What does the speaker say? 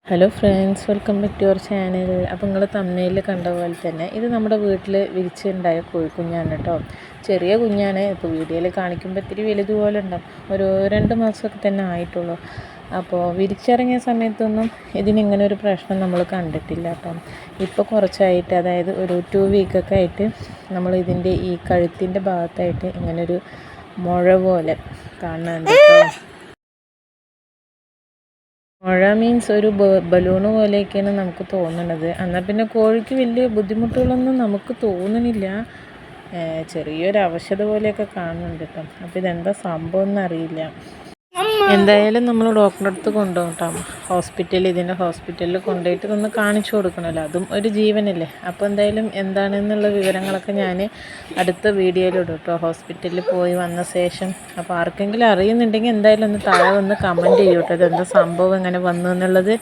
Hello friends, welcome back to our channel. അപ്പോൾ നിങ്ങൾ തമ്മനയിൽ കണ്ട പോലെ തന്നെ ഇത് നമ്മുടെ വീട്ടിൽ വിരിച്ചുണ്ടായ കോഴിക്കുഞ്ഞാണ് കേട്ടോ. ചെറിയ കുഞ്ഞാണ്. ഇപ്പോൾ വീഡിയോയിൽ കാണിക്കുമ്പോൾ ഇത്തിരി വലുതുപോലെ ഉണ്ടാവും. ഒരു 2 മാസമൊക്കെ തന്നെ ആയിട്ടുള്ളൂ. അപ്പോൾ വിരിച്ചിറങ്ങിയ സമയത്തൊന്നും ഇതിനിങ്ങനെ ഒരു പ്രശ്നം നമ്മൾ കണ്ടിട്ടില്ല കേട്ടോ. ഇപ്പോൾ കുറച്ചായിട്ട്, അതായത് ഒരു 2 വീക്കൊക്കെ ആയിട്ട് നമ്മൾ ഇതിൻ്റെ ഈ കഴുത്തിൻ്റെ ഭാഗത്തായിട്ട് ഇങ്ങനൊരു മുഴ പോലെ കാണുന്നുണ്ട് കേട്ടോ. മുഴ മീൻസ് ഒരു ബലൂണ് പോലെയൊക്കെയാണ് നമുക്ക് തോന്നുന്നത്. എന്നാൽ പിന്നെ കോഴിക്ക് വലിയ ബുദ്ധിമുട്ടുകളൊന്നും നമുക്ക് തോന്നുന്നില്ല. ചെറിയൊരു അവശത പോലെയൊക്കെ കാണുന്നുണ്ട് കേട്ടോ. അപ്പോൾ ഇതെന്താ സംഭവം എന്നറിയില്ല. എന്തായാലും നമ്മൾ ഡോക്ടറെ അടുത്ത് കൊണ്ടുപോകും കേട്ടോ. ഇതിൻ്റെ ഹോസ്പിറ്റലിൽ കൊണ്ടുപോയിട്ട് ഇതൊന്ന് കാണിച്ചു കൊടുക്കണമല്ലോ, അതും ഒരു ജീവനല്ലേ. അപ്പോൾ എന്തായാലും എന്താണെന്നുള്ള വിവരങ്ങളൊക്കെ ഞാൻ അടുത്ത വീഡിയോയിലിടും കേട്ടോ, ഹോസ്പിറ്റലിൽ പോയി വന്ന ശേഷം. അപ്പോൾ ആർക്കെങ്കിലും അറിയുന്നുണ്ടെങ്കിൽ എന്തായാലും ഒന്ന് താഴെ വന്ന് കമൻറ്റ് ചെയ്യൂ കേട്ടോ, ഇതെന്താ സംഭവം ഇങ്ങനെ വന്നു എന്നുള്ളത്.